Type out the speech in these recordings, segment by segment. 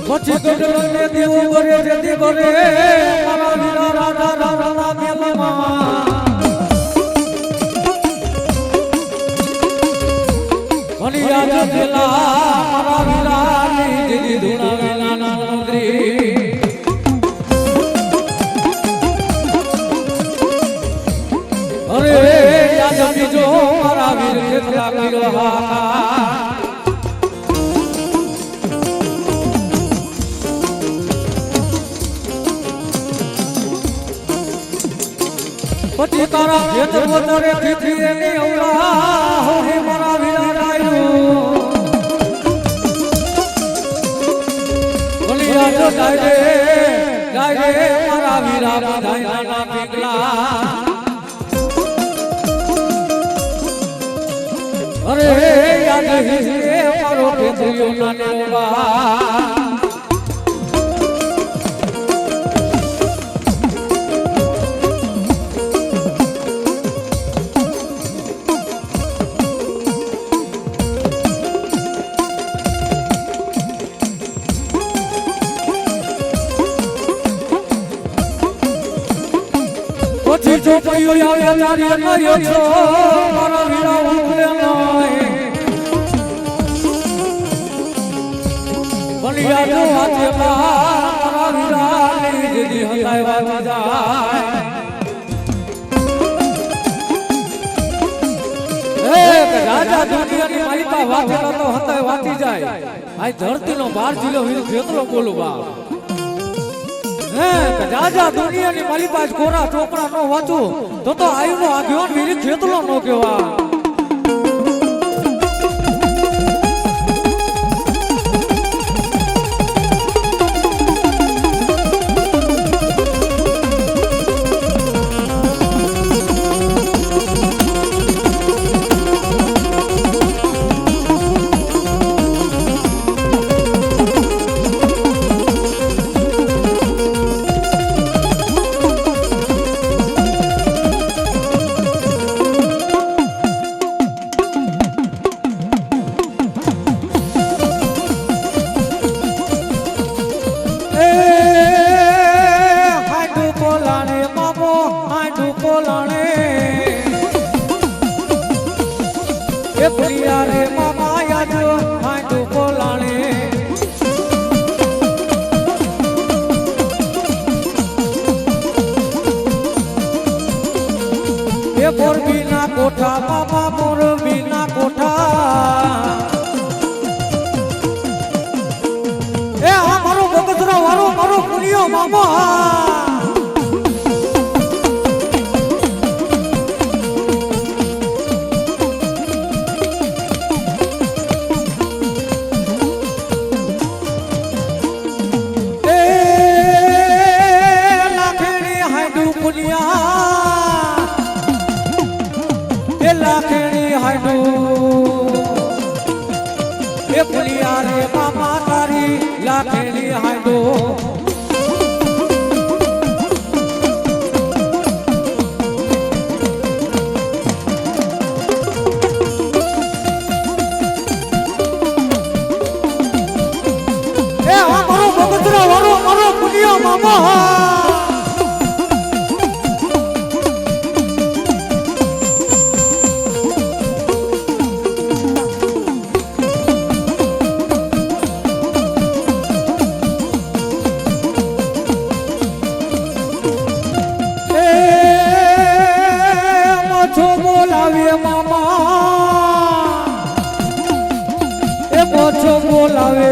પછી ગઢને દેવો કરે જતી કરે મારા વીરા રાજા રાજા દેવમાં મણિયા જલા મારા વીરાની દીદી ધૂણા નાના મંત્રી અરે યાદ બીજો મારા વીર ખેતલા કર્યો હા પછી તારા ખેતર વધારે ખેતી એની અવરા હોહે મારા વીરા ડાયું બોલિયા જો ડાયરે મારા વીરા બધાય નાના પીગલા અરે યાદ હિસકે મારો ખેતરીઓ નાનો બા જો પૈયો આવ્યા તારી કર્યો છો મારા વીરા ઉકલે નય બલિયા જો હાથે મારા વીરા ની દીદી હતાય વાગી જાય એ રાજા દુનિયાની માલિકા વાતેલા તો હતાય વાતી જાય આ ધરતીનો 12 જિલ્લો વીર ખેતરો બોલો બા રાજા દુનિયાની માલી પાસ કોરા ચોપડા નો વાંચું તો આયુ નો આગેવાન વીર ખેતલો નો કેવા પુલિયા રે મામા યાજો હાંડુ બોલાણે એ મોરબી ના કોઠા મામા મોરબી ના કોઠા એ આ મારો બગસરા વાળો મારો પુલિયો મામા એ પુલિયા રે મામા તારી લાખેલી હાંડો એ આ મારો બગસરા વાળો મારો પુલિયો મામા બોલાવે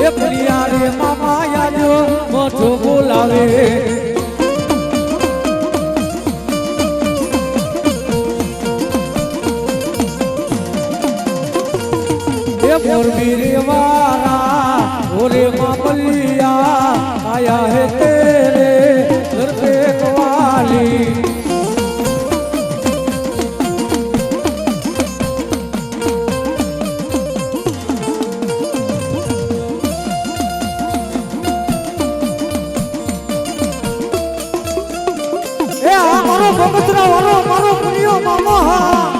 એ પુલિયા રે મામા યાજો મોઢો બોલાવે એ મોરબી રે વારા ઓરે મામલિયા આયા હે તેરે ઘર पे कवाली મારો પુલિયો મામા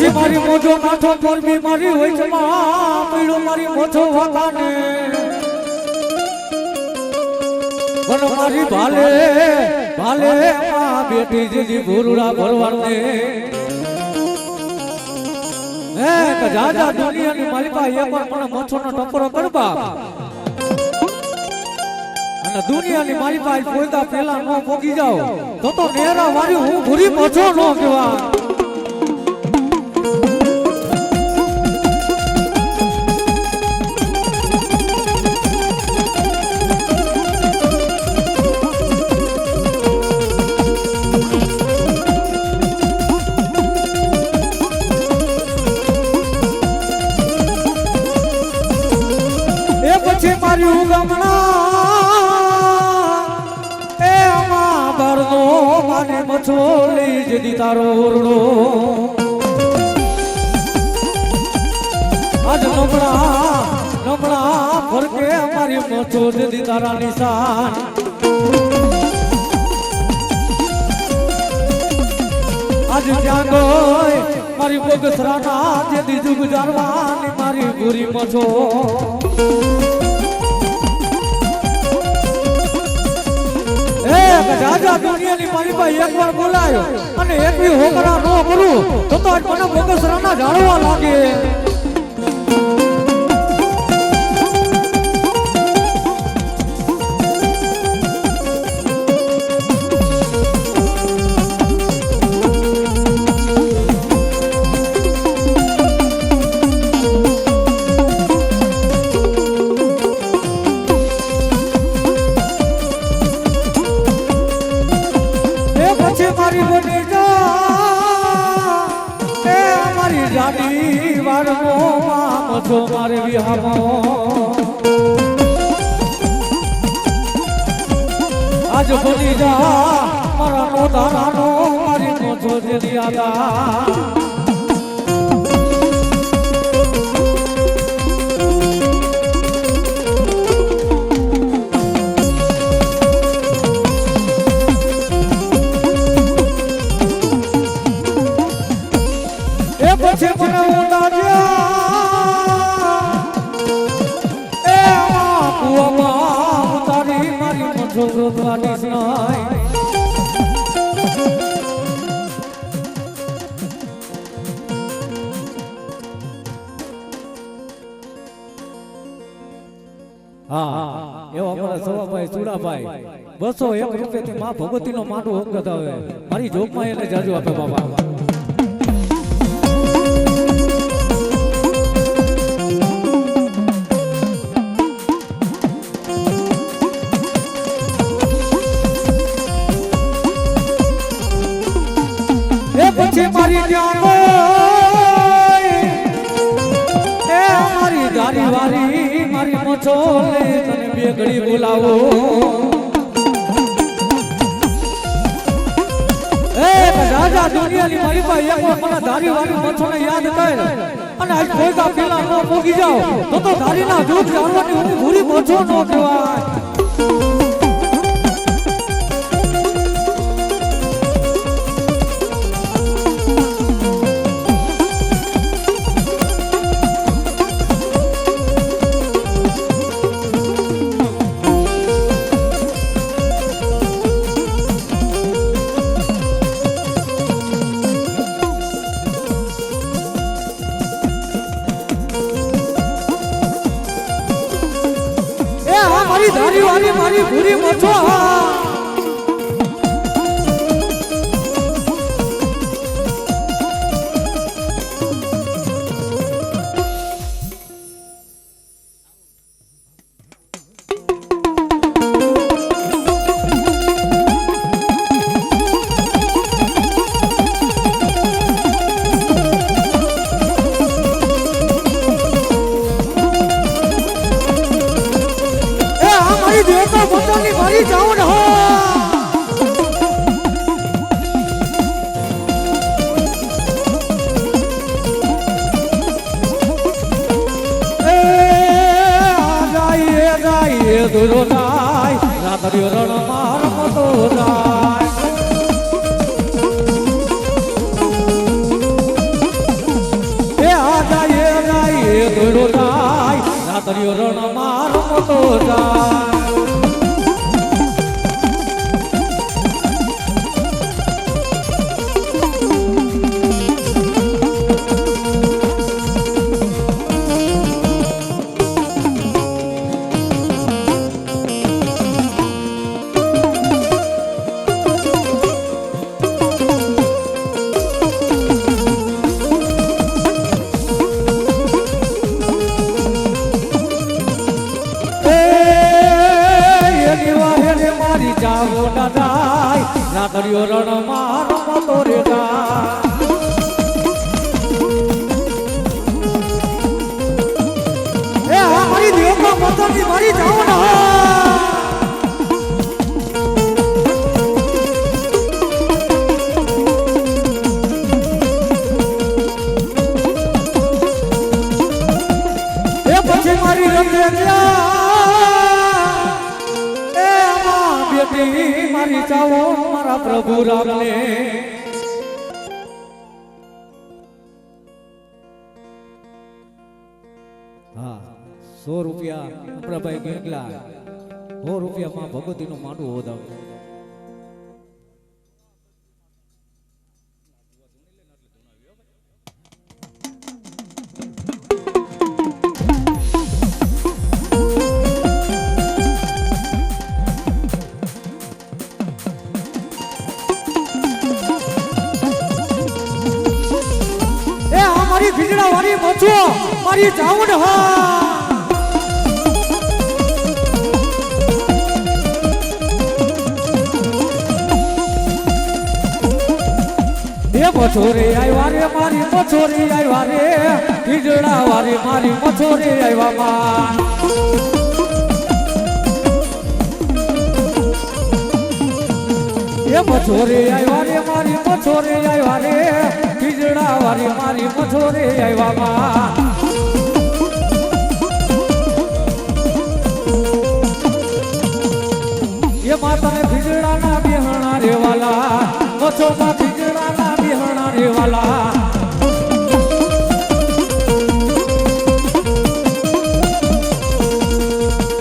પછી મારી મોજો કાઠો મોરબી મારી હોય જમા પીડો મારી મોજો વાતાને પણ મારી ભાલે ભાલે માં બેટી જીજી ભૂરુડા ભરવાને હે કે જાજા દુનિયાની મારી પાસે એકવાર મને મચ્છોનો ટપરો કરવા અને દુનિયાની મારી પાસે કોઈદા પેલા ન પોગી જાવ તો નેરા વાળી હું ભૂરી મચ્છો ન કહેવા મારી ઉગમણા એ અમા બરનો માને મછોલી જદી તારો ઓરડો આજ નમણા ફરકે અમારી મછો જદી તારા નિશાન આજ ત્યાં ગઈ મારી બોગસરાના જદી જુગ જારવાની મારી પૂરી મછો રાજા દુનિયાની મારી પાસે એકવાર બોલાયો અને એકવી હોકરા ન કરું તો આજ મને બોગસરાના જાળવા લાગે મારી બની જા એ મારી જાડી વાળનો મામ છો મારે વિહામો આજ બની જા મારા નો તારાનો મારી નો છો જેની આદા પછી મને ઉતાર્યા એ કુવામાં ઉતારી મારી મઠો રોધવાની સ્નાય હા એવો અમારા સવાભાઈ સુડાભાઈ 201 રૂપિયાથી માં ભગવતીનો માંડવો અંગત આવે મારી જોગમાં એને જાજુ આપે બાબા પછી મારી એ મારી દારી વારી મારી મછો લે તને બે ઘડી બોલાવો એ રાજા દુનિયાની મારી પાસે એકવાર મને દારી વારી મછો ને યાદ કર અને આજ કોઈ કા પેલા ન પોગી જાવ તો દારીના દૂધ જાણવાની હું પૂરી મછો ન કહેવાય મારી ધારી વાળી મારી પૂરી મછો દેવતા પોતાની મારી જાવ ને જાય દુરો જાય રાતરિયો રણ માર મતો જાય રાતરિયો રણ મારો મોટો જા જાવો દાદાઈ રાતરિયો રણ મારો મોટો રે જા એ આ મારી દેવકો મોટોની મારી જાવો ના એ પછી મારી રંગે ગયા મારી જાવો મારા પ્રભુ રામને હા 100 રૂપિયા પ્રભાઈ ગેંગલા 100 રૂપિયામાં ભગવતીનું માંડવું વધાવ મારી ભીજડા વાળી મચો મારી જાવડ હા એ મચોરે આવ્યા રે મારી મચોરે આવ્યા રે ભીજડા વાળી મારી મચોરે આવ્યા માં એ મચોરે આવ્યા રે મારી મચોરે આવ્યા રે ભીજડા વાળી મારી મચોરે આવ્યા માં એ માતાને ભીજડાના બિહાણા રે વાલા મચોમાં ભીજડાના બિહાણા રે વાલા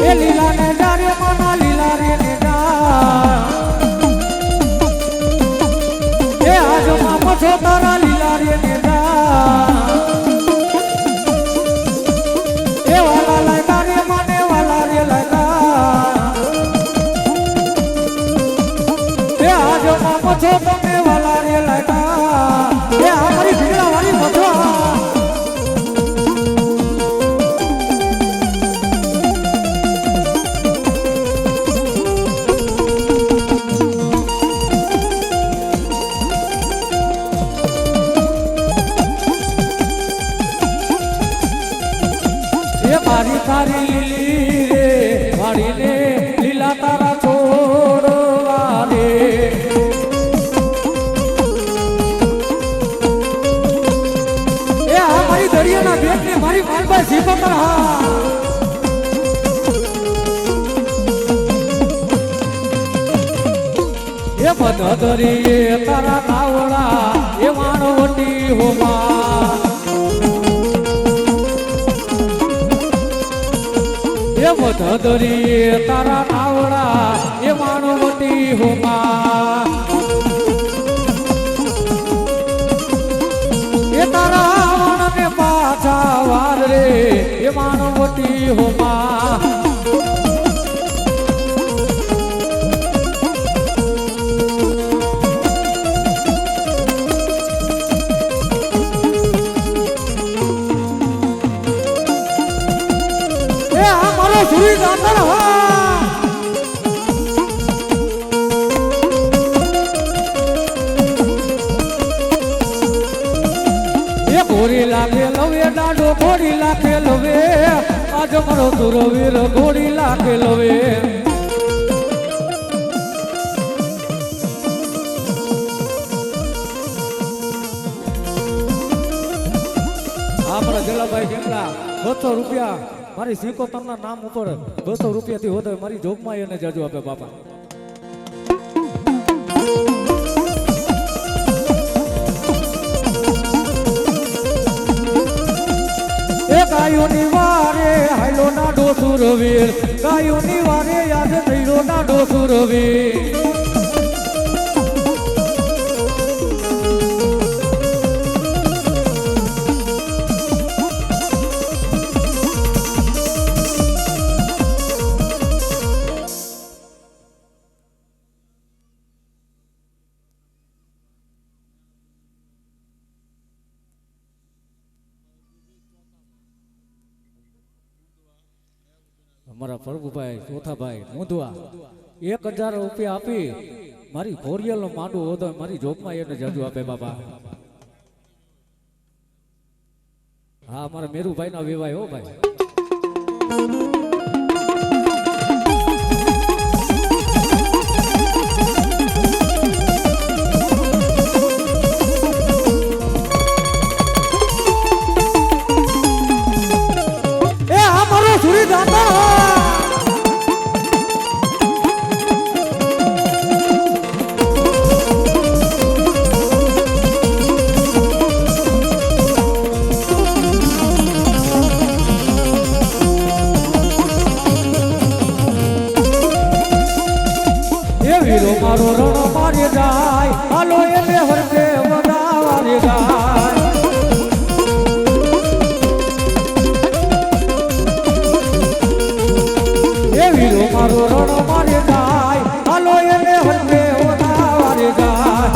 એ લીલા ને જારે માના લીલા રે ને એ આજમાં મચો તારા લીલા રે ને એ વાલા લાયકા રે માને વાલા રે લાયકા એ આજમાં મચો તમે વાલા રે લાયકા એ અમારી ભીડા વાળી મચો મારી તારી લીલી રે વાડીને લીલા તારા છોડવા રે એ આ મારી દરિયાના બેટને મારી માલબાઈ શીખોતર હા એ મધદરી તારા નાવડા એ વાણવટી હોમા એ મધદરી તારા નાવડા એ વાણવટી હોમા એ તારા વાણને પાછા વાર રે એ વાણવટી હોમા સુરી દાતર હા એ ઘોડી લાગે લવે દાડો ઘોડી લાગે લવે આજ મારો સુરવીર ઘોડી લાગે લવે આપણા જલાભાઈ કેમલા 200 રૂપિયા મારી શીખોતરના નામ ઉપર 200 રૂપિયાથી હોતો મારી જોગમાં એને જાજુ આપે બાપા એ ગાયોની વારે હાલો સુરવીર ગાયોની વારે યાદ થયો દાડો સુરવીર અમારા પ્રભુભાઈ ચોથાભાઈ મોંધવા 1000 રૂપિયા આપી મારી ફોરિયલ નો માંડવો હતો મારી જોબમાં એને જાજુ આપે બાબા હા અમારા મેરુભાઈ ના વેવાય હો ભાઈ વીરો મારો રણ મારી જાય હાલો એને હરકે વડાવારી જાય એ વીરો મારો રણ મારી જાય હાલો એને હરકે વડાવારી જાય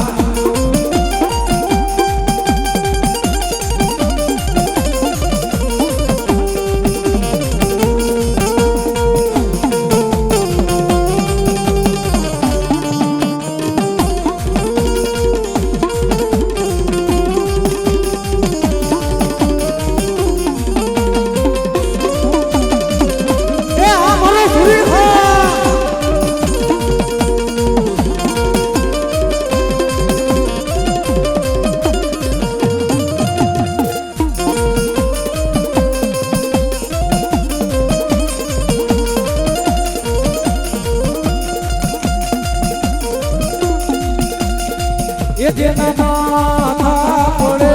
એ જેના માથા પડે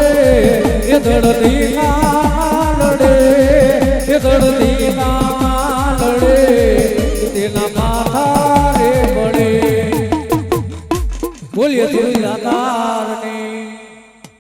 એ ધડતી ના